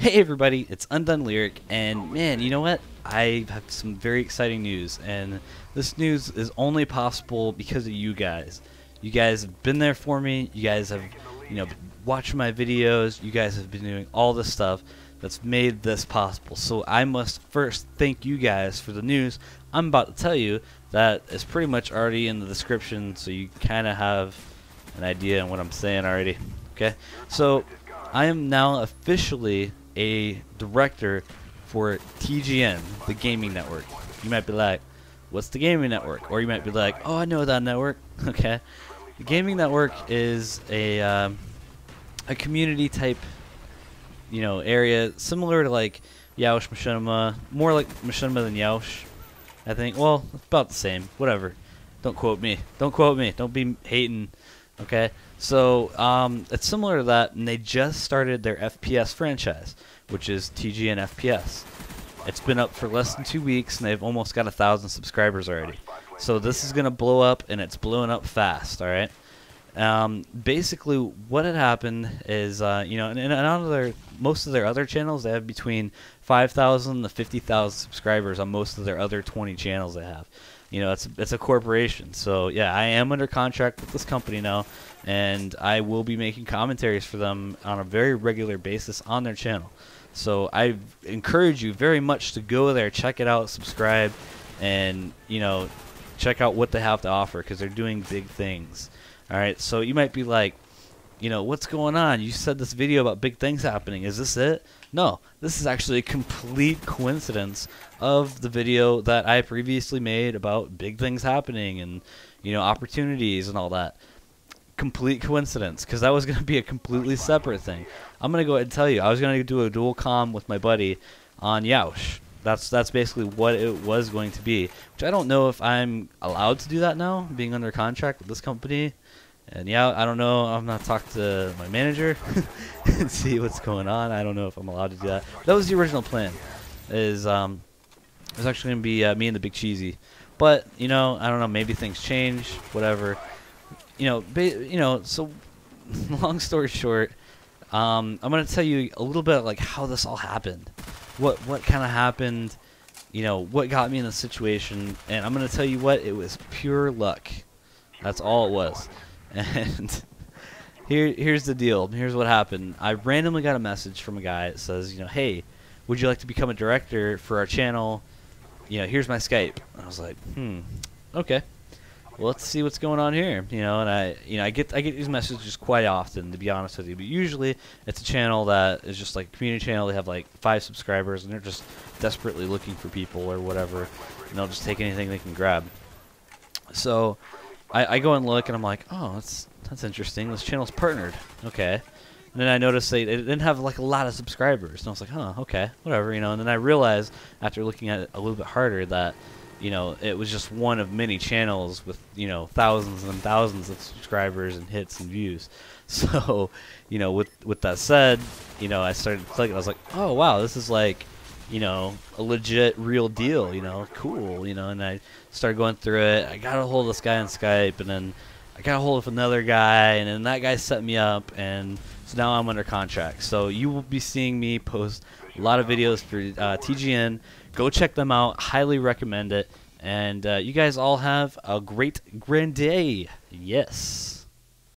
Hey everybody, it's UndoneLyric, and man, you know what? I have some very exciting news, and this news is only possible because of you guys. You guys have been there for me. You guys have, been watching my videos. You guys have been doing all this stuff that's made this possible. So I must first thank you guys for the news I'm about to tell you. That is pretty much already in the description, so you kind of have an idea on what I'm saying already. Okay, so I am now officially a director for TGN, the gaming network. You might be like, what's the gaming network? Or you might be like, oh, I know that network. Okay, the gaming network is a community type, area similar to like Yaush Machinima, more like Machinima than Yaush, I think. Well, about the same. Whatever. Don't quote me. Don't quote me. Don't be hating. Okay, so it's similar to that, and they just started their FPS franchise, which is TGN FPS. It's been up for less than 2 weeks, and they've almost got 1,000 subscribers already. So this is gonna blow up, and it's blowing up fast. All right. Basically, what had happened is, and on most of their other channels, they have between 5,000 to 50,000 subscribers on most of their other 20 channels they have. It's a corporation. So yeah, I am under contract with this company now, and I will be making commentaries for them on a very regular basis on their channel. So I encourage you very much to go there, check it out, subscribe, and check out what they have to offer, because they're doing big things. All right, so you might be like, what's going on? You said this video about big things happening. Is this it? No, this is actually a complete coincidence of the video that I previously made about big things happening and, opportunities and all that. Complete coincidence, because that was going to be a completely separate thing. I'm going to go ahead and tell you, I was going to do a dual comm with my buddy on Yaush. That's basically what it was going to be, which I don't know if I'm allowed to do that now, being under contract with this company. And yeah, I don't know. I'm gonna talk to my manager and see what's going on. I don't know if I'm allowed to do that. That was the original plan. It was actually gonna be me and the Big Cheesy, but I don't know. Maybe things change. Whatever. So long story short, I'm gonna tell you a little bit like how this all happened. What kind of happened? What got me in the situation, and I'm gonna tell you what, it was pure luck. That's all it was. And here's the deal. Here's what happened. I randomly got a message from a guy that says, hey, would you like to become a director for our channel? Here's my Skype. And I was like, okay. Well, let's see what's going on here. And I get these messages quite often, to be honest with you. But usually it's a channel that is just like a community channel. They have like 5 subscribers, and they're just desperately looking for people or whatever, and they'll just take anything they can grab. So I go and look, and I'm like, oh, that's interesting. This channel's partnered. Okay. And then I noticed they didn't have like a lot of subscribers. And I was like, huh, okay, whatever, And then I realized after looking at it a little bit harder that, it was just one of many channels with, thousands and thousands of subscribers and hits and views. So, with that said, I started clicking. I was like, oh, wow, this is like, a legit real deal, cool, and I started going through it. I got a hold of this guy on Skype, and then I got a hold of another guy, and then that guy set me up, and so now I'm under contract. So you will be seeing me post a lot of videos for TGN. Go check them out. Highly recommend it. And you guys all have a great day. Yes.